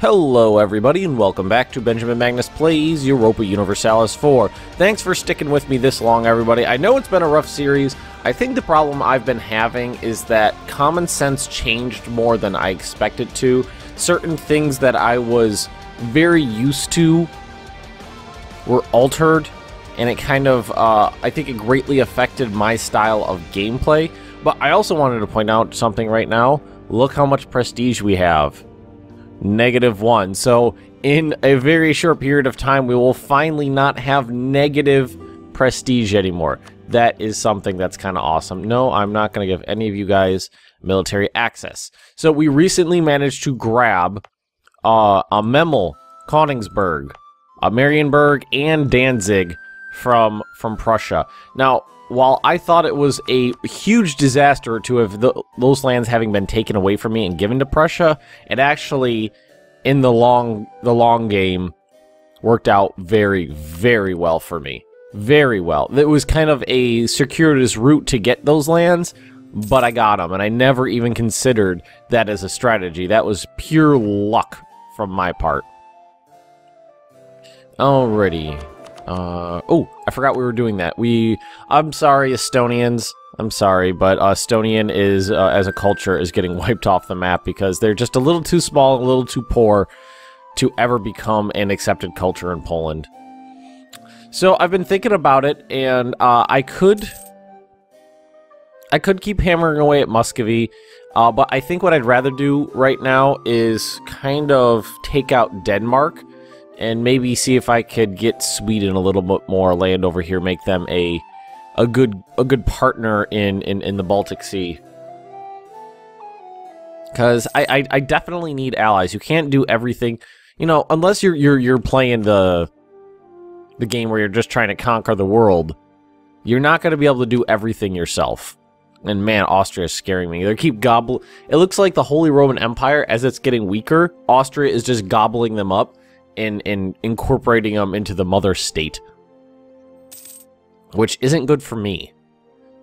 Hello everybody and welcome back to Benjamin Magnus Plays Europa Universalis 4. Thanks for sticking with me this long, everybody. I know it's been a rough series. I think the problem I've been having is that common sense changed more than I expected to. Certain things that I was very used to were altered, and it kind of, I think it greatly affected my style of gameplay. But I also wanted to point out something right now. Look how much prestige we have. -1. So in a very short period of time, we will finally not have negative prestige anymore. That is something that's kind of awesome. No, I'm not going to give any of you guys military access. So we recently managed to grab a Memel, Königsberg, Marienburg, and Danzig from Prussia. Now, while I thought it was a huge disaster to have those lands having been taken away from me and given to Prussia, it actually, in the long game, worked out very, very well for me. Very well. It was kind of a circuitous route to get those lands, but I got them, and I never even considered that as a strategy. That was pure luck from my part. Alrighty. Oh, I forgot we were doing that. I'm sorry, Estonians. I'm sorry, but Estonian is, as a culture, is getting wiped off the map because they're just a little too small, a little too poor to ever become an accepted culture in Poland. So I've been thinking about it, and I could keep hammering away at Muscovy, but I think what I'd rather do right now is kind of take out Denmark and maybe see if I could get Sweden a little bit more land over here, make them a good partner in the Baltic Sea. Because I definitely need allies. You can't do everything, you know, unless you're playing the game where you're just trying to conquer the world. You're not going to be able to do everything yourself. And man, Austria is scaring me. They keep gobbling. It looks like the Holy Roman Empire, as it's getting weaker, Austria is just gobbling them up and incorporating them into the mother state, which isn't good for me,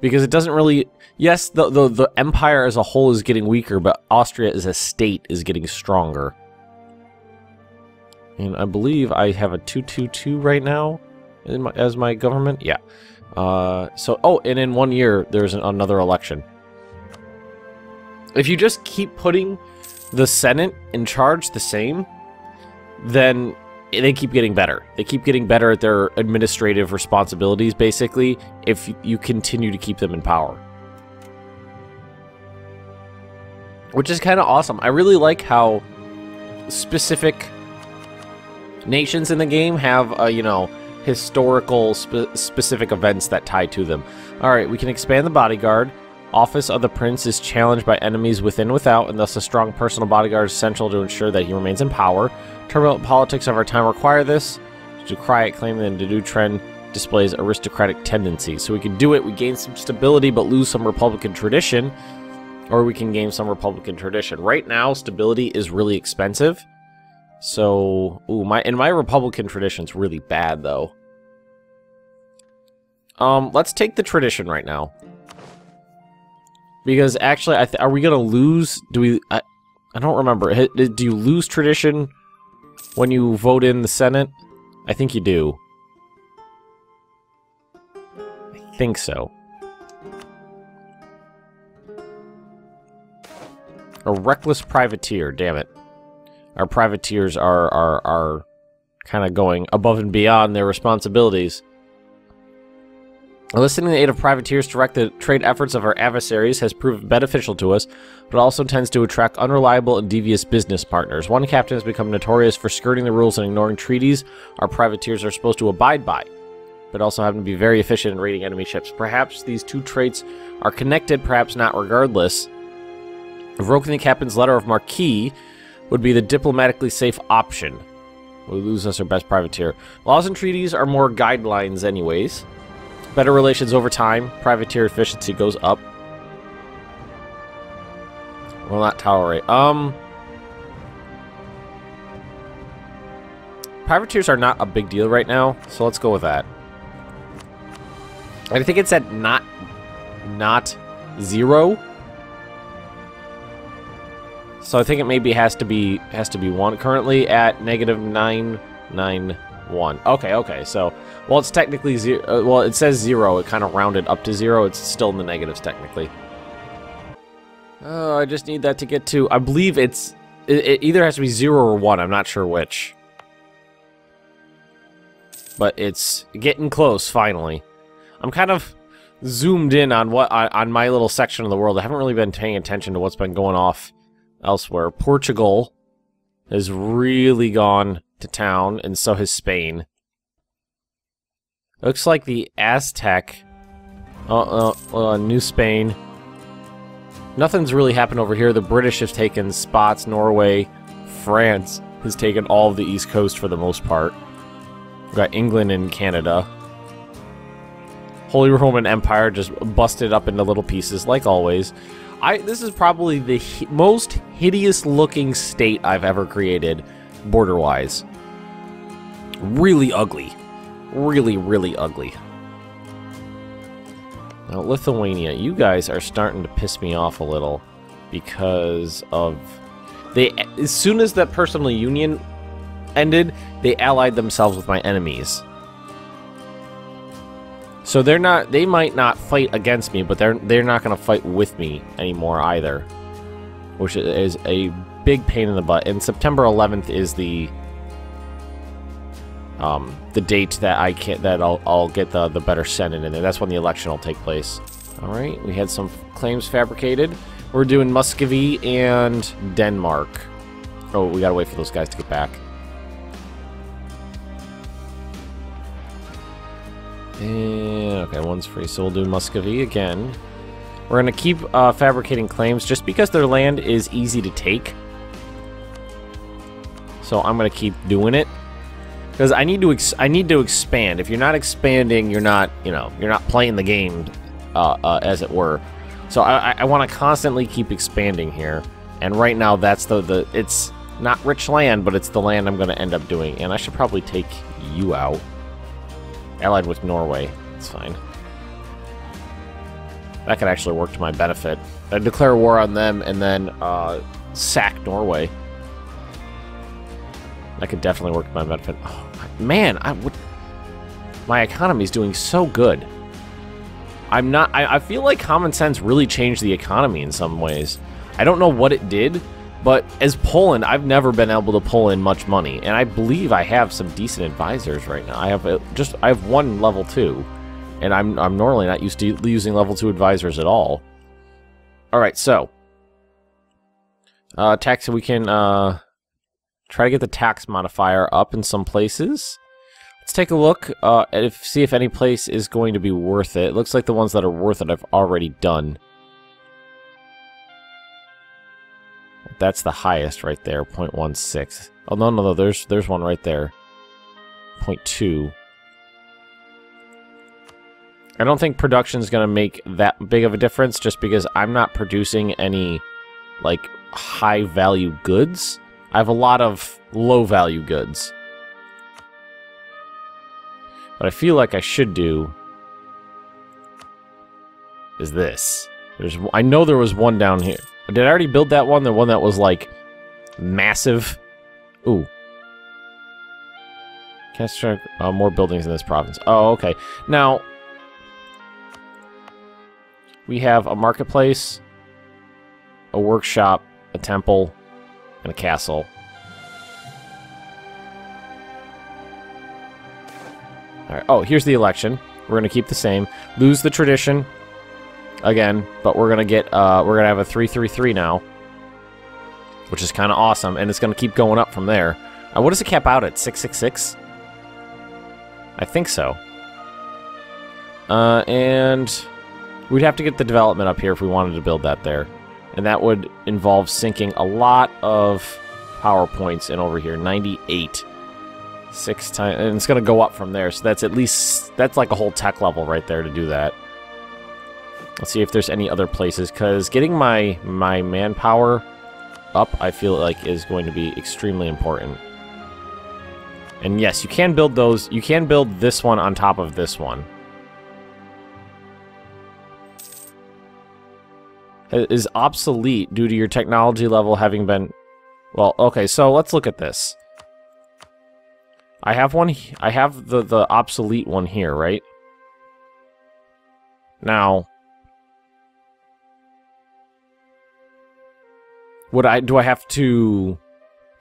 because it doesn't really. Yes, the empire as a whole is getting weaker, but Austria as a state is getting stronger. And I believe I have a 222 right now as my government. Yeah. So and in 1 year there's another election. If you just keep putting the Senate in charge the same, then they keep getting better. They keep getting better at their administrative responsibilities, basically, if you continue to keep them in power. Which is kind of awesome. I really like how specific nations in the game have, you know, historical specific events that tie to them. Alright, we can expand the bodyguard. Office of the Prince is challenged by enemies within and without, and thus a strong personal bodyguard is essential to ensure that he remains in power. Turbulent politics of our time require this. To cry it, claim that the new trend displays aristocratic tendencies. So we can do it, we gain some stability but lose some Republican tradition, or we can gain some Republican tradition. Right now, stability is really expensive. So, my Republican tradition's really bad, though. Let's take the tradition right now. Because actually, are we gonna lose? I don't remember. Do you lose tradition when you vote in the Senate? I think you do. I think so. A reckless privateer. Damn it. Our privateers are kind of going above and beyond their responsibilities. Enlisting the aid of privateers to direct the trade efforts of our adversaries has proved beneficial to us, but also tends to attract unreliable and devious business partners. One captain has become notorious for skirting the rules and ignoring treaties our privateers are supposed to abide by, but also happen to be very efficient in raiding enemy ships. Perhaps these two traits are connected, perhaps not. Regardless, revoking the captain's letter of marque would be the diplomatically safe option. We lose us our best privateer. Laws and treaties are more guidelines anyways. Better relations over time. Privateer efficiency goes up. Will not tolerate. Privateers are not a big deal right now, so let's go with that. I think it's at not 0. So I think it maybe has to be 1. Currently at -991. Okay. So, well, it's technically 0. Well, it says 0. It kind of rounded up to 0. It's still in the negatives technically. Oh, I just need that to get to. I believe it either has to be 0 or 1. I'm not sure which. But it's getting close finally. I'm kind of zoomed in on on my little section of the world. I haven't really been paying attention to what's been going off elsewhere. Portugal has really gone to town, and so has Spain. Looks like the Aztec, New Spain. Nothing's really happened over here. The British have taken spots. Norway, France has taken all of the East Coast for the most part. We've got England and Canada. Holy Roman Empire just busted up into little pieces, like always. This is probably the most hideous-looking state I've ever created, border-wise. Really ugly. Really, really ugly. Now, Lithuania, you guys are starting to piss me off a little because of... As soon as that personal union ended, they allied themselves with my enemies. So they might not fight against me, but they're not going to fight with me anymore either, which is a big pain in the butt. And September 11th is the date that I'll get the better Senate in there. That's when the election will take place. All right, we had some claims fabricated. We're doing Muscovy and Denmark. Oh, we gotta wait for those guys to get back. And, okay, one's free, so we'll do Muscovy again. We're going to keep fabricating claims just because their land is easy to take. So I'm going to keep doing it. Because I need to expand. If you're not expanding, you're not playing the game, as it were. So I want to constantly keep expanding here. And right now, that's it's not rich land, but it's the land I'm going to end up doing. And I should probably take you out. Allied with Norway. It's fine. That could actually work to my benefit. I'd declare war on them and then sack Norway. That could definitely work to my benefit. Oh, man, my economy's doing so good. I feel like common sense really changed the economy in some ways. I don't know what it did, but as Poland, I've never been able to pull in much money, and I believe I have some decent advisors right now. I have one level 2, and I'm normally not used to using level 2 advisors at all. All right, so tax. We can try to get the tax modifier up in some places. Let's take a look see if any place is going to be worth it. It looks like the ones that are worth it I've already done. That's the highest right there, 0.16. Oh, no, there's one right there. 0.2. I don't think production is going to make that big of a difference just because I'm not producing any, like, high-value goods. I have a lot of low-value goods. What I feel like I should do is this. I know there was one down here. Did I already build that one? The one that was, like, massive? Ooh. Construct more buildings in this province. Oh, okay. Now, we have a marketplace, a workshop, a temple, and a castle. All right. Oh, here's the election. We're going to keep the same. Lose the tradition. Again, but we're gonna have a 333 now, which is kind of awesome, and it's gonna keep going up from there. What does it cap out at? 666? I think so. And we'd have to get the development up here if we wanted to build that there, and that would involve sinking a lot of power points in over here. 98, 6 times, and it's gonna go up from there. So that's like a whole tech level right there to do that. Let's see if there's any other places, because getting my manpower up, I feel like, is going to be extremely important. And yes, you can build those. You can build this one on top of this one. is obsolete due to your technology level having been... Well, okay, so let's look at this. I have one... I have the obsolete one here, right? Now... do I have to...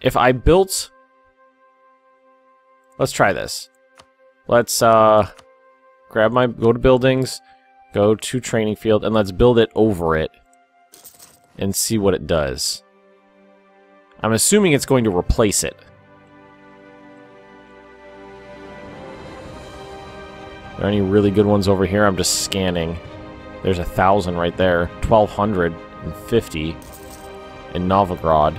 If I built... Let's try this. Let's, go to buildings, go to training field, and let's build it over it. And see what it does. I'm assuming it's going to replace it. Are there any really good ones over here? I'm just scanning. There's 1,000 right there. 1,250 in Novigrad.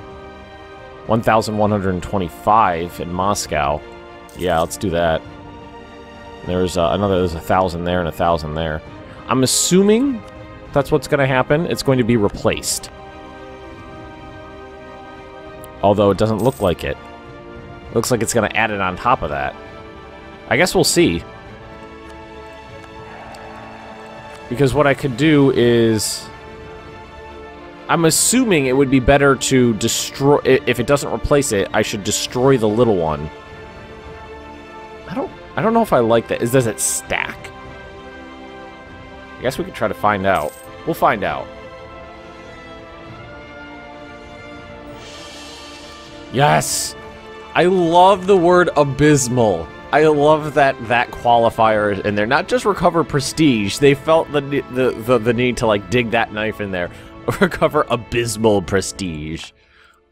1,125 in Moscow. Yeah, let's do that. There's there's 1,000 there and 1,000 there. I'm assuming that's what's going to happen. It's going to be replaced. Although it doesn't look like it. Looks like it's going to add it on top of that. I guess we'll see. Because what I could do is... I'm assuming it would be better to destroy... If it doesn't replace it, I should destroy the little one. I don't know if I like that. Does it stack? I guess we could try to find out. We'll find out. Yes! I love the word abysmal. I love that qualifier in there. Not just recover prestige. They felt the need to like dig that knife in there. Recover abysmal prestige.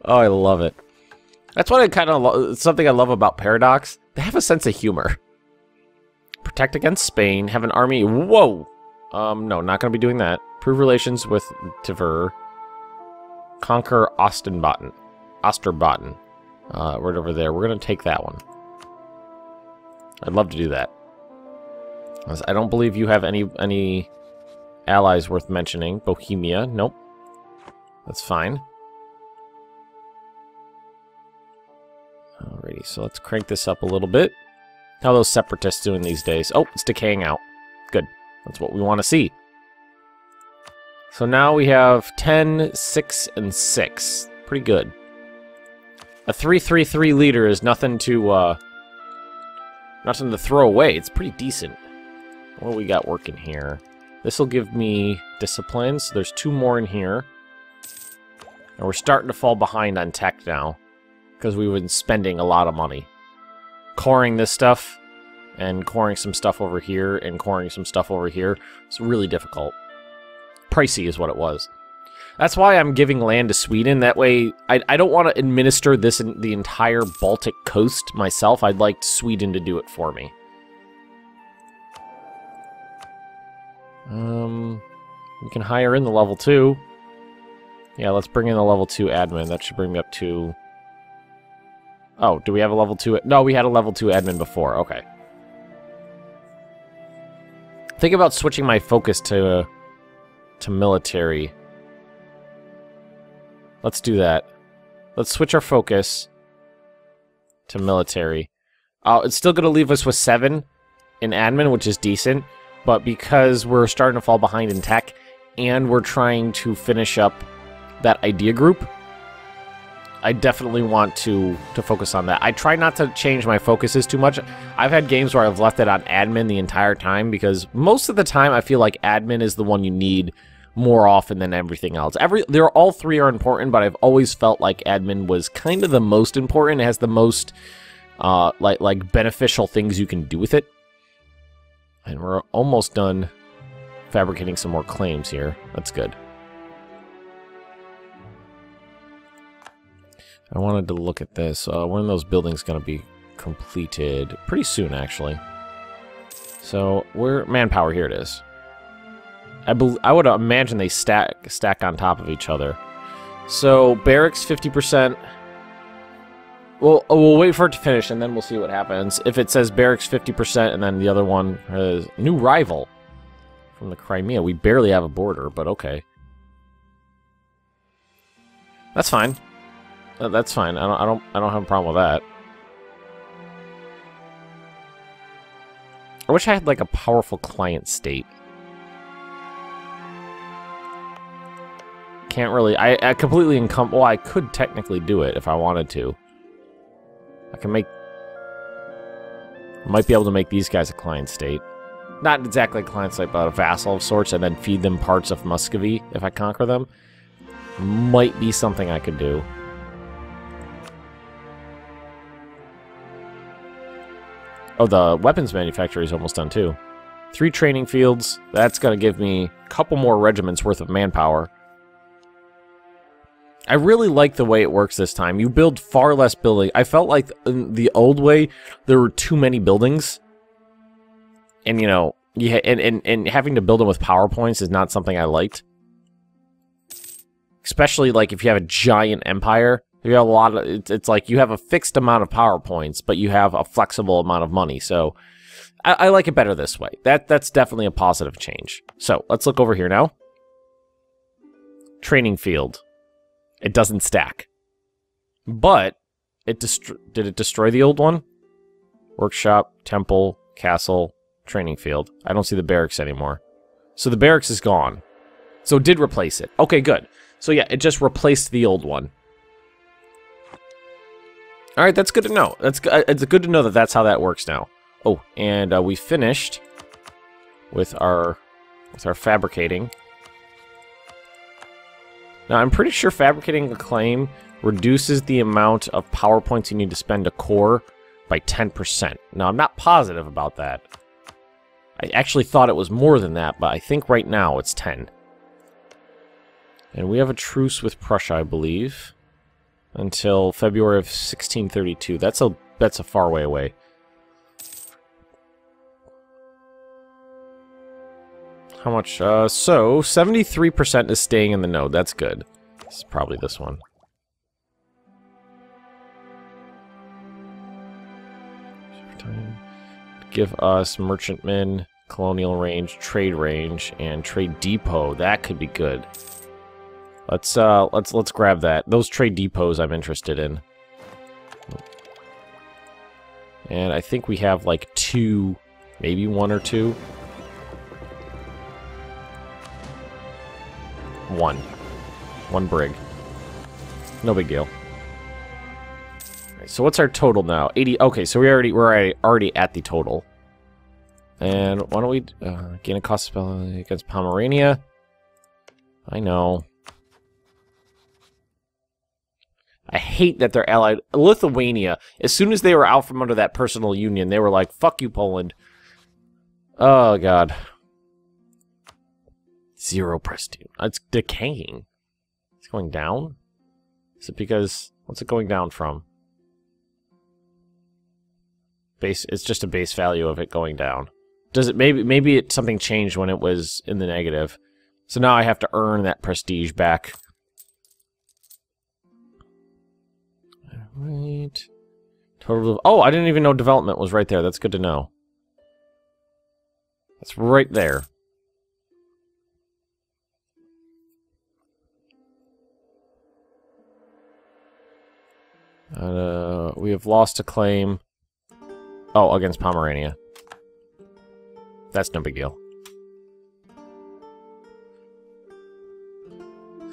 Oh, I love it. That's what I kind of something I love about Paradox. They have a sense of humor. Protect against Spain. Have an army. Whoa! No, not going to be doing that. Prove relations with Tver. Conquer Osterbotten. Right over there. We're going to take that one. I'd love to do that. I don't believe you have any allies worth mentioning. Bohemia. Nope. That's fine. Alrighty, so let's crank this up a little bit. How are those separatists doing these days? Oh, it's decaying out. Good. That's what we want to see. So now we have 10, 6, and 6. Pretty good. A 3-3-3 leader is nothing to throw away. It's pretty decent. What do we got working here? This will give me discipline, so there's 2 more in here. And we're starting to fall behind on tech now. Because we've been spending a lot of money. Coring this stuff, and coring some stuff over here, and coring some stuff over here. It's really difficult. Pricey is what it was. That's why I'm giving land to Sweden. That way, I don't want to administer the entire Baltic coast myself. I'd like Sweden to do it for me. We can hire in the level 2. Yeah, let's bring in the level 2 admin. That should bring me up to... Oh, do we have a level 2? No, we had a level 2 admin before. Okay. Think about switching my focus to military. Let's do that. Let's switch our focus to military. It's still going to leave us with 7 in admin, which is decent. But because we're starting to fall behind in tech, and we're trying to finish up that idea group, I definitely want to focus on that. I try not to change my focuses too much. I've had games where I've left it on admin the entire time, because most of the time I feel like admin is the one you need more often than everything else. All 3 are important, but I've always felt like admin was kind of the most important. It has the most like beneficial things you can do with it. And we're almost done fabricating some more claims here. That's good. I wanted to look at this. When are those buildings going to be completed? Pretty soon, actually. So, manpower, here it is. I would imagine they stack on top of each other. So, barracks 50%. We'll wait for it to finish, and then we'll see what happens. If it says barracks 50%, and then the other one is new rival from the Crimea. We barely have a border, but okay. That's fine. That's fine. I don't have a problem with that. I wish I had like a powerful client state. can't really... I completely well, I could technically do it if I wanted to. I can make... Might be able to make these guys a client state. Not exactly a client state, but a vassal of sorts, and then feed them parts of Muscovy if I conquer them. Might be something I could do. Oh, the weapons manufactory is almost done, too. 3 training fields. That's going to give me a couple more regiments worth of manpower. I really like the way it works this time. You build far less building. I felt like in the old way, there were too many buildings. And, you know, and having to build them with PowerPoints is not something I liked. Especially, like, if you have a giant empire. You have a lot of... It's like you have a fixed amount of PowerPoints, but you have a flexible amount of money. So, I like it better this way. That's definitely a positive change. So, let's look over here now. Training field. It doesn't stack. But, did it destroy the old one? Workshop, temple, castle, training field. I don't see the barracks anymore. So the barracks is gone. So it did replace it. Okay, good. So yeah, it just replaced the old one. Alright, that's good to know. It's good to know that that's how that works now. Oh, and we finished with our fabricating. Now, I'm pretty sure fabricating a claim reduces the amount of PowerPoints you need to spend a core by 10%. Now, I'm not positive about that. I actually thought it was more than that, but I think right now it's 10. And we have a truce with Prussia, I believe, until February of 1632. That's a far way away. How much? So, 73% is staying in the node. That's good. This is probably this one. Give us merchantmen, colonial range, trade range, and trade depot. That could be good. Let's grab that. Those trade depots I'm interested in. And I think we have like 2, maybe 1 or 2. 1 brig. No big deal. Right, so what's our total now? 80. Okay, so we're already at the total. And why don't we gain a cost spell against Pomerania? I know. I hate that they're allied. Lithuania, as soon as they were out from under that personal union, they were like, fuck you, Poland. Oh, God. 0 prestige. It's decaying. It's going down? Is it because... What's it going down from? Base. It's just a base value of it going down. Does it... Maybe something changed when it was in the negative. So now I have to earn that prestige back. Alright. Total... Oh, I didn't even know development was right there. That's good to know. That's right there. We have lost a claim. Oh, against Pomerania. That's no big deal.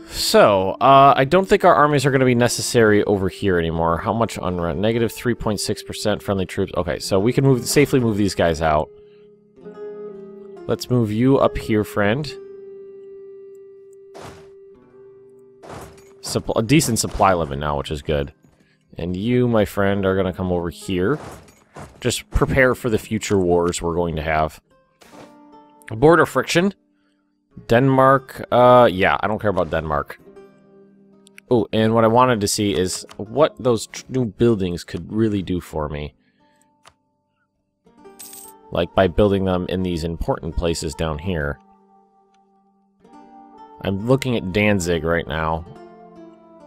So, I don't think our armies are going to be necessary over here anymore. How much unrest? Negative 3.6% friendly troops. Okay, so we can safely move these guys out. Let's move you up here, friend. A decent supply limit now, which is good. And you, my friend, are going to come over here. Just prepare for the future wars we're going to have. Border friction. Denmark, yeah, I don't care about Denmark. Oh, and what I wanted to see is what those new buildings could really do for me. Like, by building them in these important places down here. I'm looking at Danzig right now.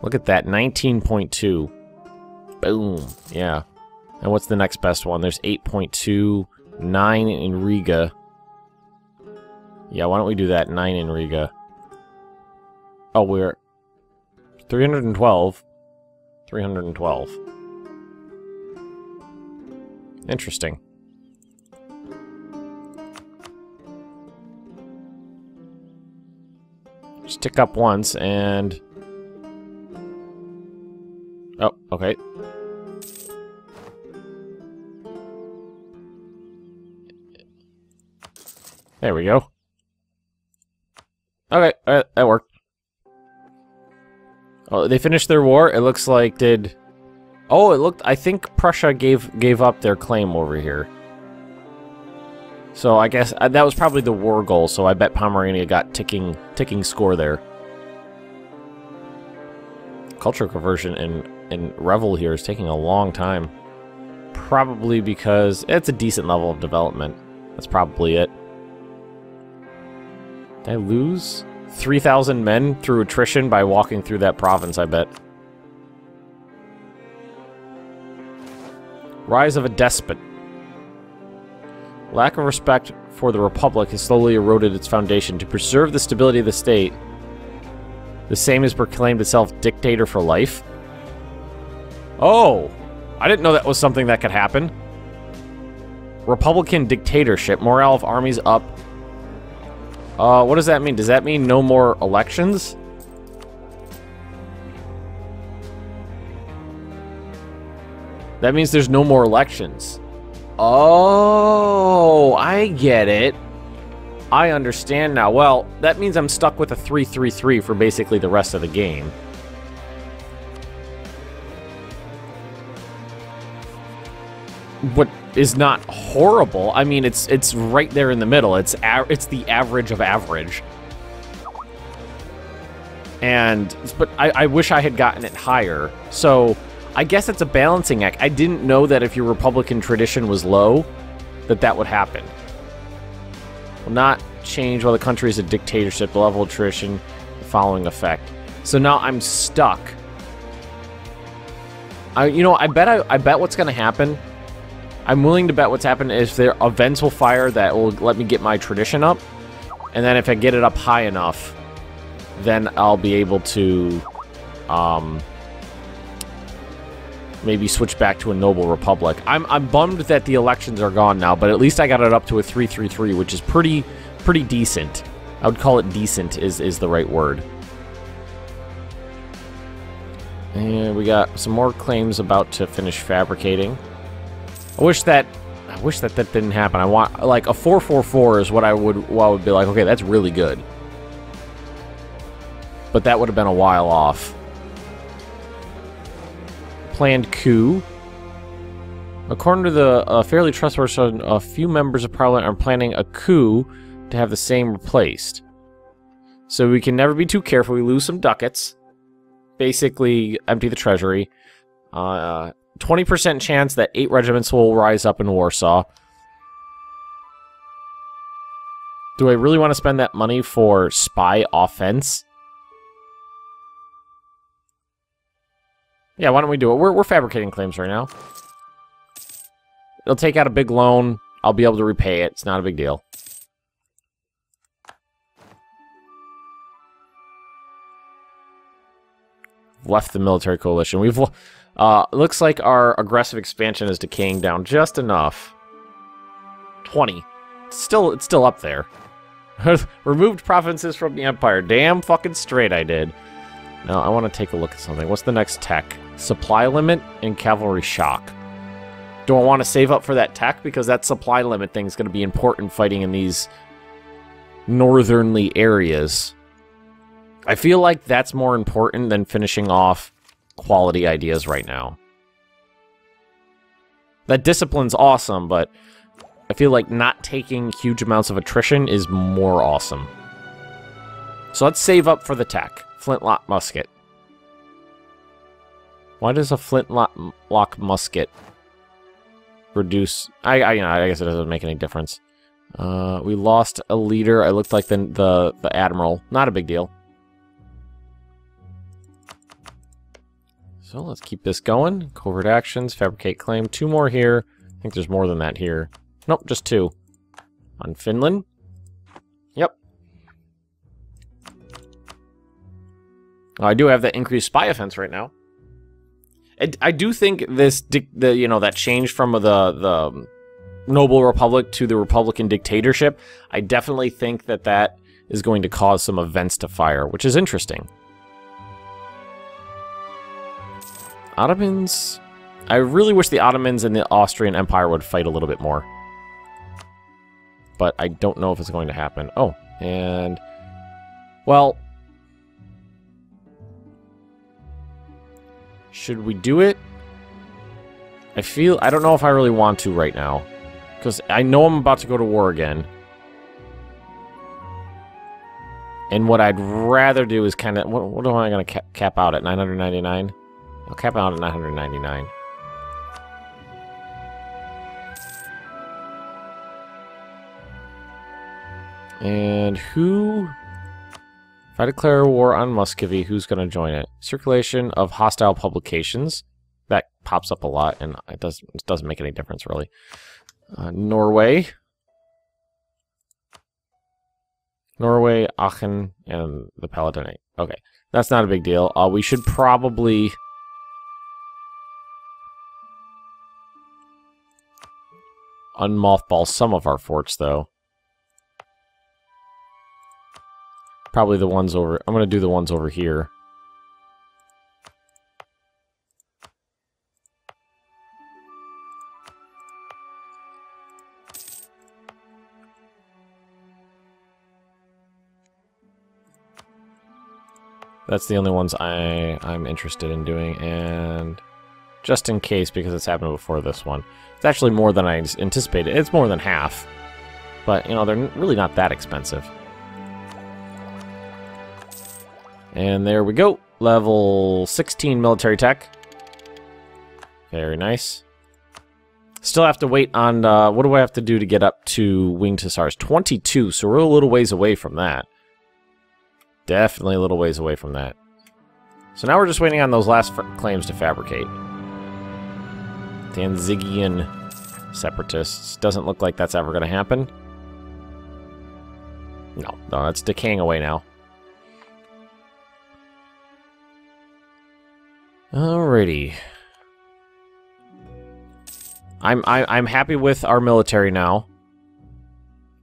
Look at that, 19.2. Boom, yeah. And what's the next best one? There's 8.2, 9 in Riga. Yeah, why don't we do that? 9 in Riga. Oh, we're... 312. 312. Interesting. Just tick up once, and... Oh, okay. There we go. Okay, that worked. Oh, they finished their war? It looks like did... Oh, it looked... I think Prussia gave up their claim over here. So I guess that was probably the war goal, so I bet Pomerania got ticking score there. Cultural conversion in Revel here is taking a long time. Probably because it's a decent level of development. That's probably it. Did I lose 3,000 men through attrition by walking through that province, I bet. Rise of a despot. Lack of respect for the Republic has slowly eroded its foundation. To preserve the stability of the state, the same has proclaimed itself dictator for life. Oh! I didn't know that was something that could happen. Republican dictatorship. Morale of armies up. What does that mean? Does that mean no more elections? That means there's no more elections. Oh, I get it. I understand now. Well, that means I'm stuck with a 3-3-3 for basically the rest of the game. What is not horrible. I mean, it's right there in the middle. It's the average of average. But I wish I had gotten it higher. So I guess it's a balancing act. I didn't know that if your Republican tradition was low, that would happen. Will not change while the country is a dictatorship. The level of tradition, the following effect. So now I'm stuck. I bet what's gonna happen. I'm willing to bet what's happened is there events will fire that will let me get my tradition up, and then if I get it up high enough, then I'll be able to maybe switch back to a noble republic. I'm bummed that the elections are gone now, but at least I got it up to a 3-3-3, which is pretty decent. I would call it decent is the right word. And we got some more claims about to finish fabricating. I wish that didn't happen. I want like a 4-4-4 is what I would be like, okay, that's really good. But that would have been a while off. Planned coup. According to the fairly trustworthy, a few members of parliament are planning a coup to have the same replaced. So we can never be too careful. We lose some ducats. Basically, empty the treasury. 20% chance that 8 regiments will rise up in Warsaw. Do I really want to spend that money for spy offense? Yeah, why don't we do it? We're fabricating claims right now. They'll take out a big loan. I'll be able to repay it. It's not a big deal. Left the military coalition. We've... looks like our aggressive expansion is decaying down just enough. 20. It's still up there. Removed provinces from the empire. Damn fucking straight I did. Now I want to take a look at something. What's the next tech? Supply limit and cavalry shock. Do I want to save up for that tech? Because that supply limit thing is going to be important fighting in these northernly areas. I feel like that's more important than finishing off quality ideas right now. That discipline's awesome, but I feel like not taking huge amounts of attrition is more awesome. So let's save up for the tech. Flintlock musket. Why does a flintlock musket reduce... I guess it doesn't make any difference. We lost a leader. I looked like the admiral. Not a big deal. So let's keep this going. Covert actions, fabricate claim. 2 more here. I think there's more than that here. Nope, just 2. On Finland. Yep. I do have that increased spy offense right now. I do think this, that change from the noble republic to the republican dictatorship, I definitely think that is going to cause some events to fire, which is interesting. Ottomans... I really wish the Ottomans and the Austrian Empire would fight a little bit more. But I don't know if it's going to happen. Oh, and... well... should we do it? I don't know if I really want to right now. Because I know I'm about to go to war again. And what I'd rather do is kind of... what am I going to cap out at? 999? I'll cap out at 999. And who... if I declare war on Muscovy, who's going to join it? Circulation of hostile publications. That pops up a lot, and it doesn't make any difference, really. Norway. Norway, Aachen, and the Palatinate. Okay, that's not a big deal. We should probably... unmothball some of our forts, though. Probably the ones over... I'm going to do the ones over here. That's the only ones I'm interested in doing, and just in case, because it's happened before this one. It's actually more than I anticipated. It's more than half. But, you know, they're really not that expensive. And there we go. Level 16 military tech. Very nice. Still have to wait on, what do I have to do to get up to Winged Hussars? 22, so we're a little ways away from that. Definitely a little ways away from that. So now we're just waiting on those last claims to fabricate. Danzigian separatists. Doesn't look like that's ever going to happen. No, that's decaying away now. Alrighty. I'm happy with our military now.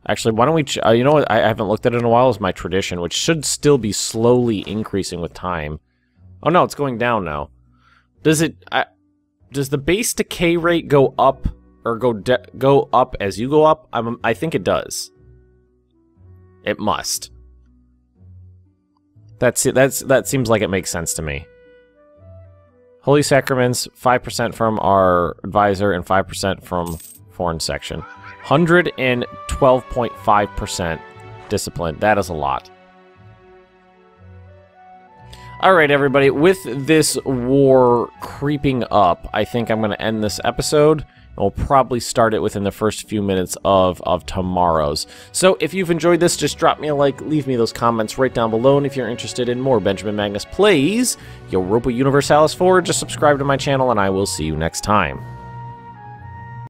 Actually, why don't we... you know what I haven't looked at it in a while is my tradition, which should still be slowly increasing with time. Oh no, it's going down now. Does it... does the base decay rate go up, or go up as you go up? I think it does. It must. That seems like it makes sense to me. Holy Sacraments, 5% from our advisor and 5% from foreign section. 112.5% discipline. That is a lot. Alright, everybody. With this war creeping up, I think I'm going to end this episode. We'll probably start it within the first few minutes of tomorrow's. So if you've enjoyed this, just drop me a like, leave me those comments right down below, and if you're interested in more Benjamin Magnus plays Europa Universalis 4, just subscribe to my channel, and I will see you next time.